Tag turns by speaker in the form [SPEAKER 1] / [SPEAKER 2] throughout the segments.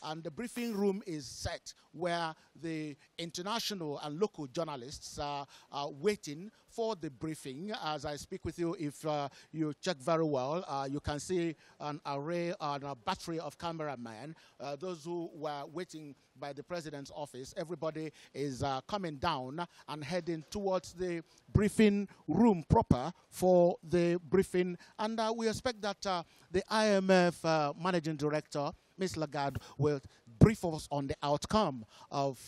[SPEAKER 1] and the briefing room is set where the international and local journalists are waiting for the briefing. As I speak with you, if you check very well, you can see an array and a battery of cameramen, those who were waiting by the president's office. Everybody is coming down and heading towards the briefing room proper for the briefing. And we expect that the IMF managing director, Ms. Lagarde, will brief us on the outcome of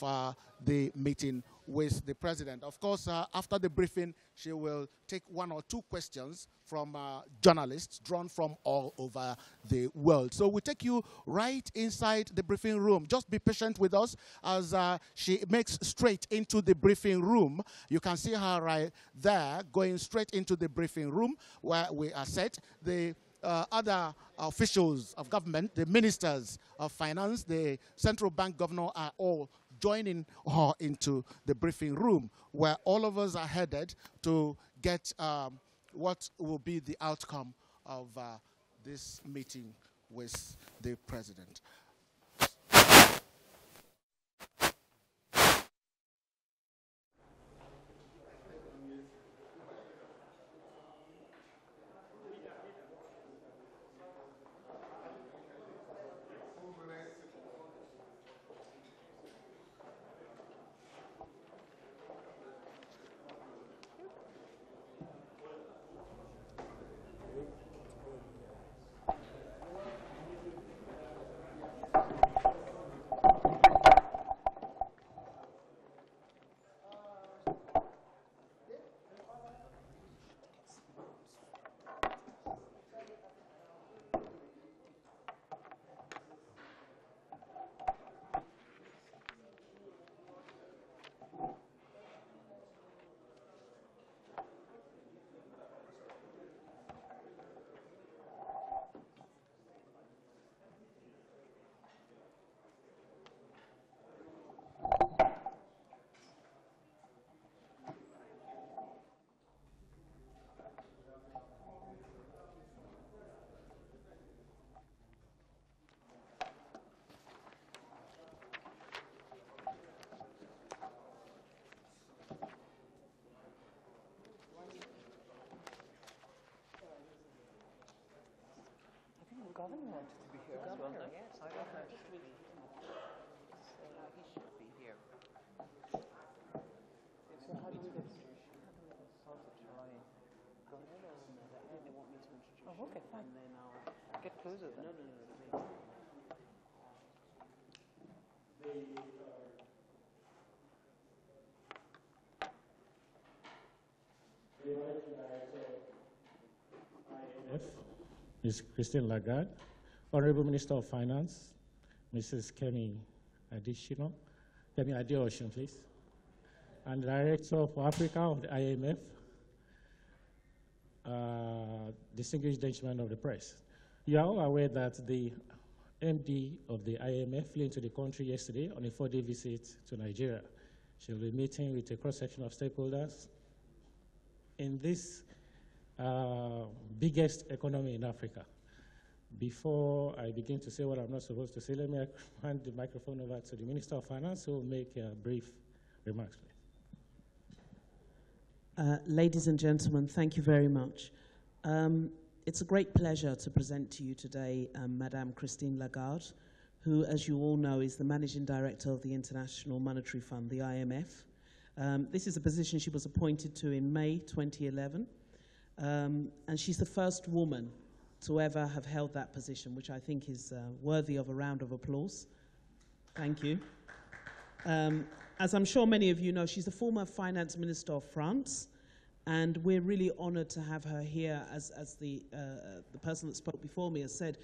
[SPEAKER 1] the meeting with the president. Of course, after the briefing, she will take one or two questions from journalists drawn from all over the world. So we take you right inside the briefing room. Just be patient with us as she makes straight into the briefing room. You can see her right there going straight into the briefing room where we are set. The other officials of government, the ministers of finance, the central bank governor are all joining her into the briefing room where all of us are headed to get what will be the outcome of this meeting with the president.
[SPEAKER 2] Governor wanted to be here as well. Yes, I don't know. He should be here. So how do we get started? Shall I go ahead or they want me to introduce you? Oh, okay, fine. And then I'll get closer then. No.
[SPEAKER 3] Ms. Christine Lagarde, Honorable Minister of Finance, Mrs. Kemi Adeosun, please, and Director for Africa of the IMF, distinguished gentlemen of the press. You are all aware that the MD of the IMF flew into the country yesterday on a 4-day visit to Nigeria. She'll be meeting with a cross-section of stakeholders in this biggest economy in Africa. Before I begin to say what I'm not supposed to say, let me hand the microphone over to the Minister of Finance, who will make brief remarks, please.
[SPEAKER 4] Ladies and gentlemen, thank you very much. It's a great pleasure to present to you today Madame Christine Lagarde, who, as you all know, is the Managing Director of the International Monetary Fund, the IMF. This is a position she was appointed to in May 2011. And she's the first woman to ever have held that position, which I think is worthy of a round of applause. Thank you. As I'm sure many of you know, she's the former finance minister of France, and we're really honored to have her here as the person that spoke before me has said,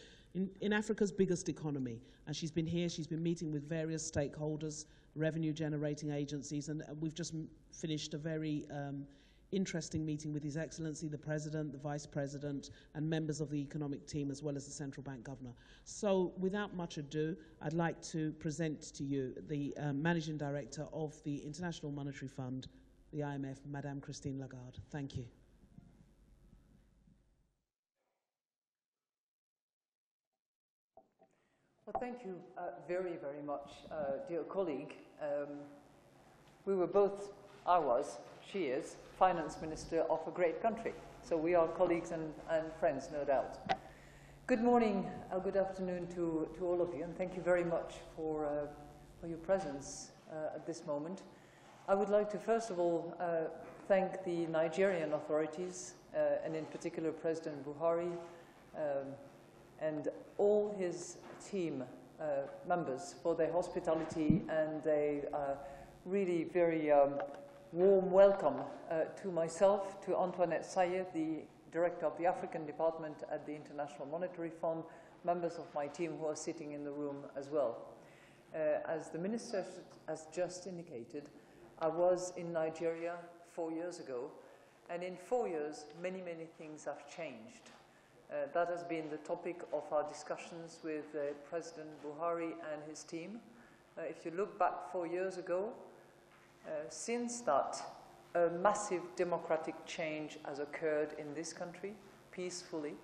[SPEAKER 4] in Africa's biggest economy. And she's been here, she's been meeting with various stakeholders, revenue generating agencies, and we've just finished a very interesting meeting with His Excellency, the President, the Vice President, and members of the economic team, as well as the Central Bank Governor. So without much ado, I'd like to present to you the Managing Director of the International Monetary Fund, the IMF, Madame Christine Lagarde. Thank you.
[SPEAKER 2] Well, Thank you very, very much, dear colleague. We were both, she is, finance minister of a great country. So we are colleagues and friends, no doubt. Good morning, good afternoon to all of you, and thank you very much for your presence at this moment. I would like to first of all thank the Nigerian authorities, and in particular President Buhari, and all his team members for their hospitality and their really very warm welcome to myself, to Antoinette Sayed, the Director of the African Department at the International Monetary Fund, members of my team who are sitting in the room as well. As the Minister has just indicated, I was in Nigeria 4 years ago, and in 4 years, many, many things have changed. That has been the topic of our discussions with President Buhari and his team. If you look back 4 years ago, since that, a massive democratic change has occurred in this country, peacefully.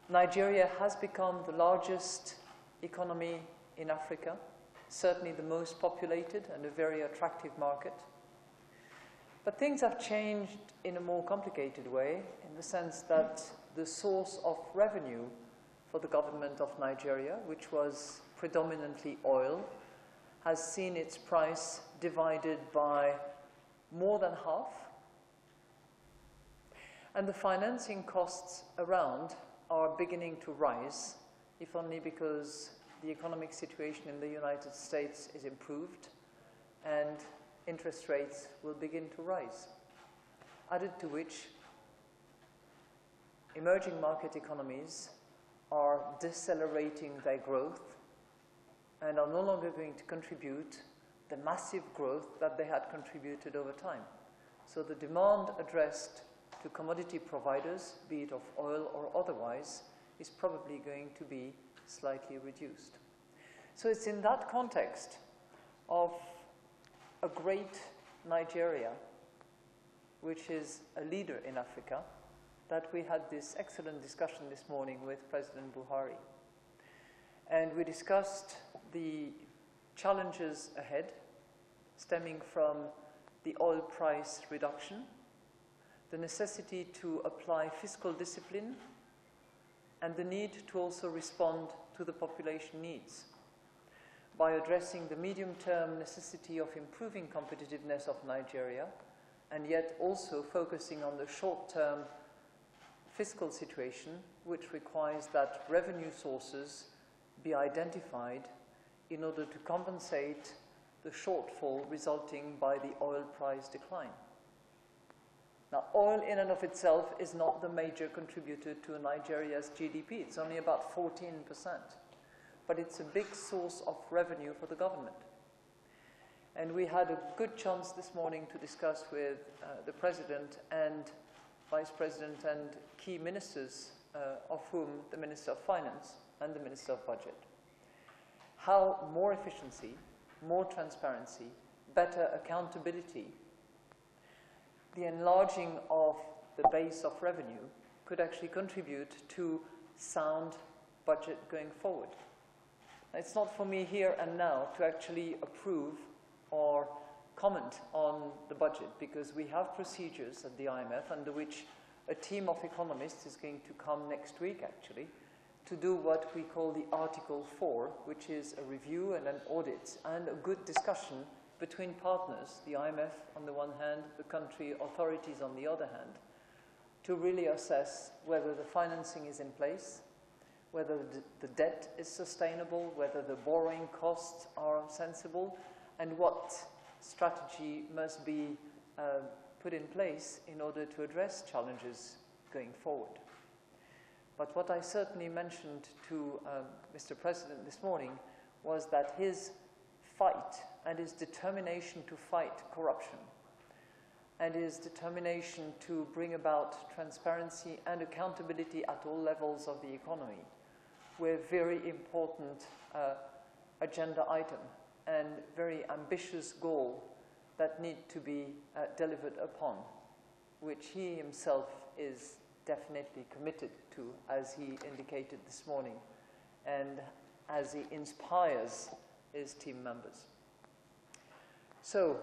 [SPEAKER 2] Nigeria has become the largest economy in Africa, certainly the most populated and a very attractive market. But things have changed in a more complicated way, in the sense that the source of revenue for the government of Nigeria, which was predominantly oil, has seen its price divided by more than half. And the financing costs around are beginning to rise, if only because the economic situation in the United States is improved and interest rates will begin to rise. Added to which, emerging market economies are decelerating their growth and are no longer going to contribute the massive growth that they had contributed over time. So the demand addressed to commodity providers, be it of oil or otherwise, is probably going to be slightly reduced. So it's in that context of a great Nigeria, which is a leader in Africa, that we had this excellent discussion this morning with President Buhari. And we discussed the challenges ahead, stemming from the oil price reduction, the necessity to apply fiscal discipline, and the need to also respond to the population needs by addressing the medium-term necessity of improving competitiveness of Nigeria, and yet also focusing on the short-term fiscal situation, which requires that revenue sources be identified in order to compensate the shortfall resulting by the oil price decline. Now, oil in and of itself is not the major contributor to Nigeria's GDP. It's only about 14%. But it's a big source of revenue for the government. And we had a good chance this morning to discuss with the President and Vice President and key ministers, of whom the Minister of Finance and the Minister of Budget, how more efficiency, more transparency, better accountability, the enlarging of the base of revenue could actually contribute to sound budget going forward. It's not for me here and now to actually approve or comment on the budget, because we have procedures at the IMF under which a team of economists is going to come next week, actually, to do what we call the Article 4, which is a review and an audit and a good discussion between partners, the IMF on the one hand, the country authorities on the other hand, to really assess whether the financing is in place, whether the debt is sustainable, whether the borrowing costs are sensible, and what strategy must be put in place in order to address challenges going forward. But what I certainly mentioned to Mr. President this morning was that his fight and his determination to fight corruption and his determination to bring about transparency and accountability at all levels of the economy were very important agenda item and very ambitious goal that need to be delivered upon, which he himself is definitely committed to, as he indicated this morning. And as he inspires his team members. So,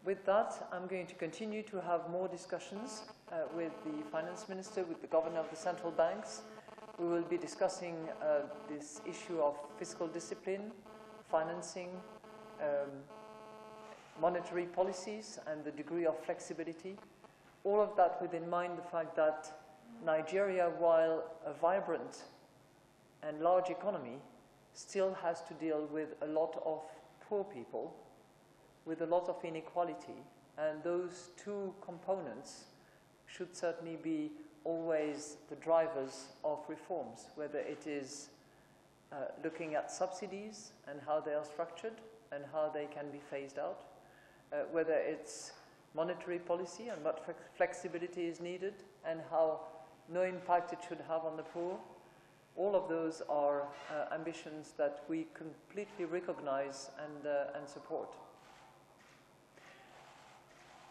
[SPEAKER 2] with that, I'm going to continue to have more discussions with the finance minister, with the governor of the central banks. We will be discussing this issue of fiscal discipline, financing, monetary policies, and the degree of flexibility. All of that with in mind the fact that Nigeria, while a vibrant and large economy, still has to deal with a lot of poor people, with a lot of inequality, and those two components should certainly be always the drivers of reforms, whether it is looking at subsidies and how they are structured and how they can be phased out, whether it's monetary policy and what flexibility is needed and how no impact it should have on the poor. All of those are ambitions that we completely recognize and support.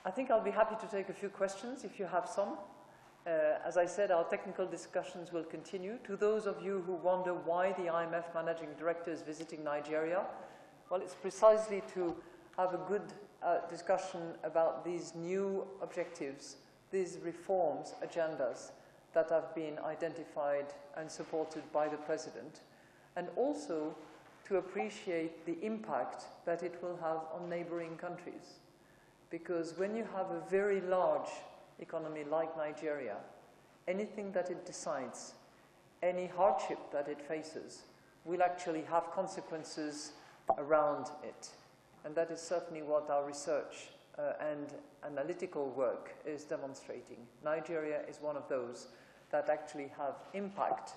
[SPEAKER 2] I think I'll be happy to take a few questions if you have some. As I said, our technical discussions will continue. To those of you who wonder why the IMF Managing Director is visiting Nigeria, well, it's precisely to have a good discussion about these new objectives, these reforms, agendas that have been identified and supported by the President, and also to appreciate the impact that it will have on neighboring countries. Because when you have a very large economy like Nigeria, anything that it decides, any hardship that it faces, will actually have consequences around it. And that is certainly what our research and analytical work is demonstrating. Nigeria is one of those that actually have impact,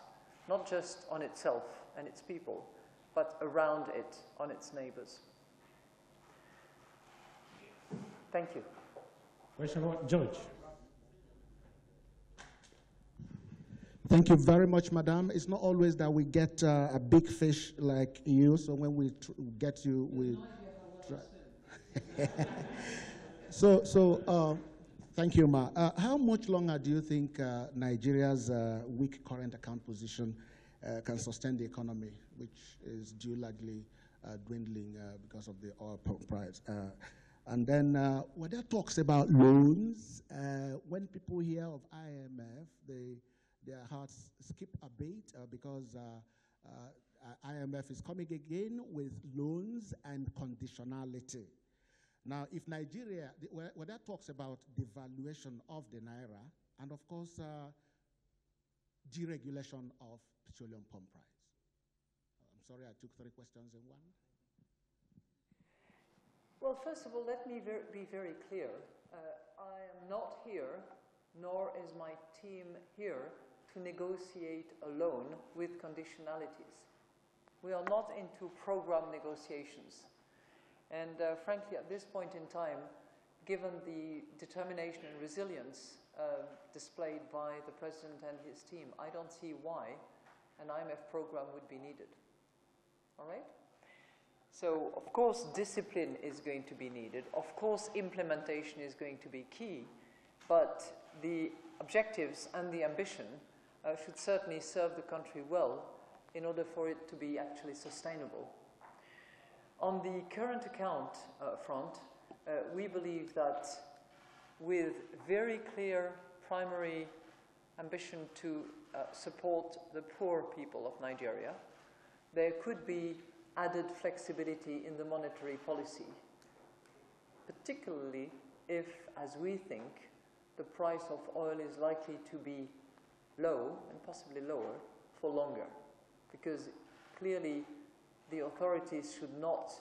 [SPEAKER 2] not just on itself and its people, but around it, on its neighbors. Thank you.
[SPEAKER 3] Question one, George.
[SPEAKER 1] Thank you very much, Madam. It's not always that we get a big fish like you, so when we get you, we try. Thank you, Ma. How much longer do you think Nigeria's weak current account position can sustain the economy, which is due largely dwindling because of the oil price? And then when there are talks about loans, when people hear of IMF, their hearts skip a beat because IMF is coming again with loans and conditionality. Now, if Nigeria, when that talks about devaluation of the naira, and of course, deregulation of petroleum pump price. I'm sorry, I took 3 questions in one.
[SPEAKER 2] Well, first of all, let me be very clear. I am not here, nor is my team here, to negotiate a loan with conditionalities. We are not into program negotiations. And frankly, at this point in time, given the determination and resilience displayed by the President and his team, I don't see why an IMF program would be needed. All right? So, of course, discipline is going to be needed. Of course, implementation is going to be key. But the objectives and the ambition should certainly serve the country well in order for it to be actually sustainable. On the current account front, we believe that with very clear primary ambition to support the poor people of Nigeria, there could be added flexibility in the monetary policy, particularly if, as we think, the price of oil is likely to be low and possibly lower for longer, because clearly the authorities should not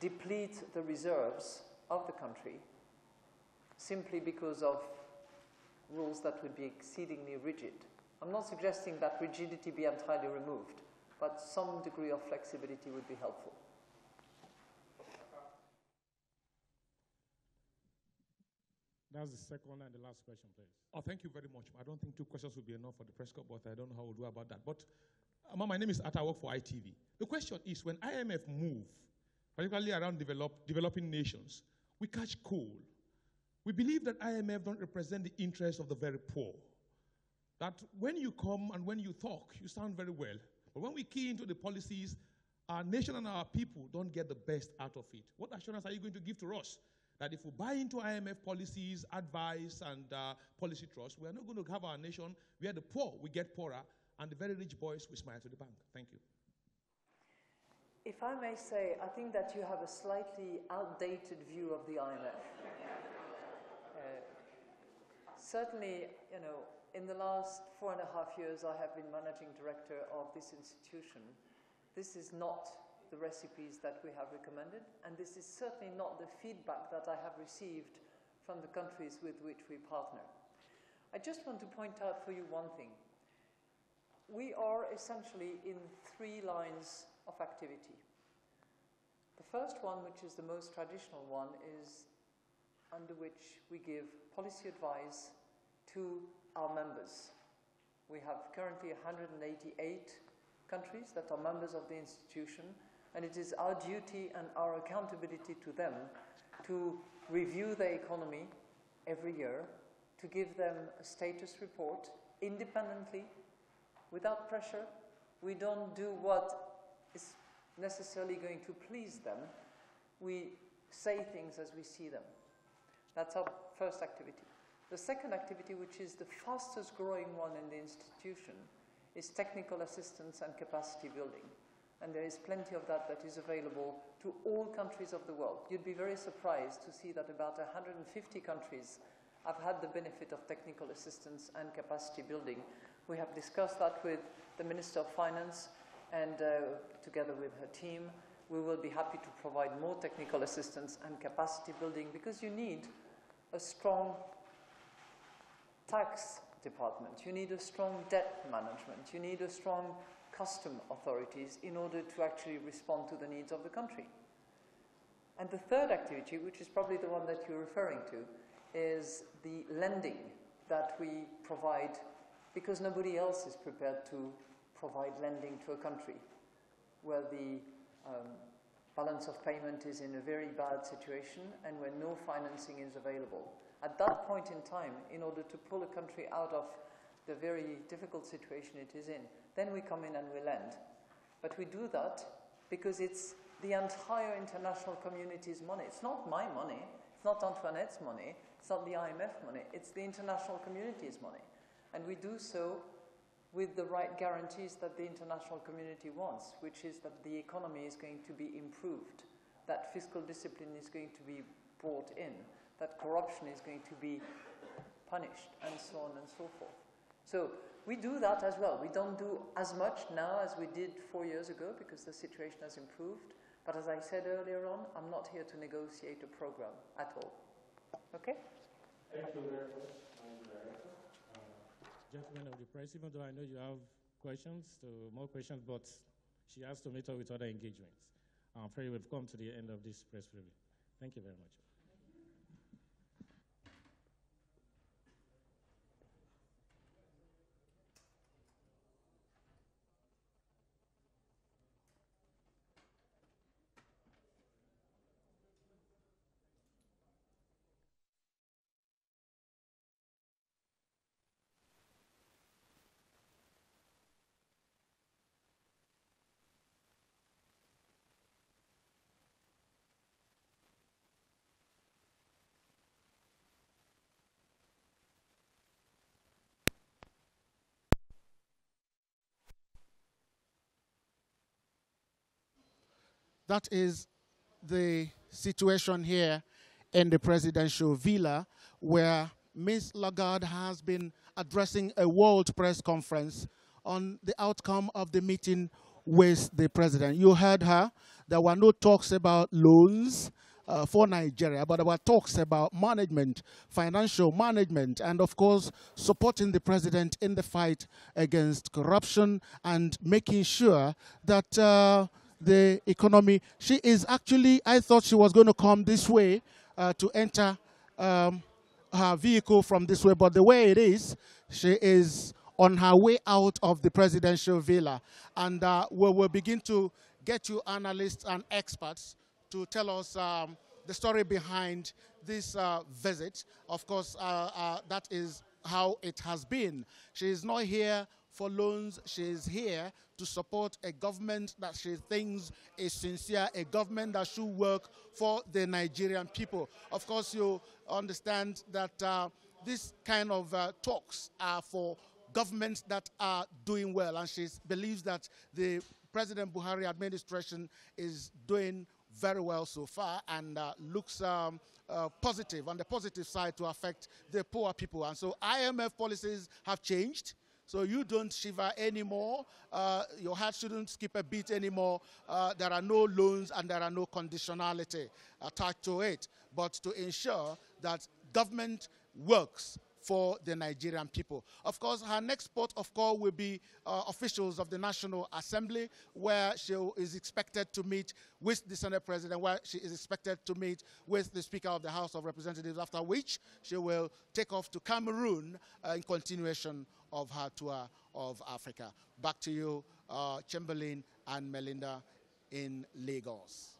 [SPEAKER 2] deplete the reserves of the country simply because of rules that would be exceedingly rigid. I'm not suggesting that rigidity be entirely removed, but some degree of flexibility would be helpful.
[SPEAKER 3] That's the second and the last question, please.
[SPEAKER 5] Oh, thank you very much. I don't think 2 questions will be enough for the press corps, but I don't know how we'll do about that. But my name is Atta, I work for ITV. The question is, when IMF move, particularly around developing nations, we catch cold. We believe that IMF don't represent the interests of the very poor. that when you come and when you talk, you sound very well. But when we key into the policies, our nation and our people don't get the best out of it. What assurance are you going to give to us that if we buy into IMF policies, advice, and policy trust, we are not going to have our nation where the poor will get poorer and the very rich boys will smile to the bank? Thank you.
[SPEAKER 2] If I may say, I think that you have a slightly outdated view of the IMF. Certainly, you know, in the last 4.5 years, I have been managing director of this institution. This is not the recipes that we have recommended, and this is certainly not the feedback that I have received from the countries with which we partner. I just want to point out for you one thing. We are essentially in 3 lines of activity. The first one, which is the most traditional one, is under which we give policy advice to our members. We have currently 188 countries that are members of the institution, and it is our duty and our accountability to them to review their economy every year, to give them a status report independently, without pressure. We don't do what is necessarily going to please them. We say things as we see them. That's our first activity. The second activity, which is the fastest growing one in the institution, is technical assistance and capacity building. And there is plenty of that that is available to all countries of the world. You'd be very surprised to see that about 150 countries have had the benefit of technical assistance and capacity building. We have discussed that with the Minister of Finance, and together with her team, we will be happy to provide more technical assistance and capacity building, because you need a strong tax department, you need a strong debt management, you need a strong custom authorities in order to actually respond to the needs of the country. And the third activity, which is probably the one that you're referring to, is the lending that we provide, because nobody else is prepared to provide lending to a country where the balance of payment is in a very bad situation and where no financing is available. At that point in time, in order to pull a country out of the very difficult situation it is in, then we come in and we lend. But we do that because it's the entire international community's money. It's not my money, it's not Antoinette's money, it's not the IMF money, it's the international community's money. And we do so with the right guarantees that the international community wants, which is that the economy is going to be improved, that fiscal discipline is going to be brought in, that corruption is going to be punished, and so on and so forth. So we do that as well. We don't do as much now as we did 4 years ago because the situation has improved. But as I said earlier on, I'm not here to negotiate a program at all. Okay?
[SPEAKER 3] Thank you very much. Gentlemen of the press, even though I know you have more questions, but she has to meet up with other engagements. I'm afraid we've come to the end of this press review. Thank you very much.
[SPEAKER 1] That is the situation here in the presidential villa, where Ms. Lagarde has been addressing a world press conference on the outcome of the meeting with the president. You heard her. There were no talks about loans for Nigeria, but there were talks about management, financial management, and of course, supporting the president in the fight against corruption and making sure that the economy. She is actually, I thought she was going to come this way to enter her vehicle from this way, but the way it is, she is on her way out of the presidential villa. And we will begin to get you analysts and experts to tell us the story behind this visit. Of course, that is how it has been. She is not here for loans. She is here to support a government that she thinks is sincere, a government that should work for the Nigerian people. Of course, you understand that this kind of talks are for governments that are doing well, and she believes that the President Buhari administration is doing very well so far, and looks positive, on the positive side, to affect the poor people. And so IMF policies have changed. So you don't shiver anymore. Your heart shouldn't skip a beat anymore. There are no loans and there are no conditionality attached to it, but to ensure that government works for the Nigerian people. Of course, her next port of call will be officials of the National Assembly, where she is expected to meet with the Senate President, where she is expected to meet with the Speaker of the House of Representatives, after which she will take off to Cameroon in continuation of her tour of Africa. Back to you, Chamberlain and Melinda in Lagos.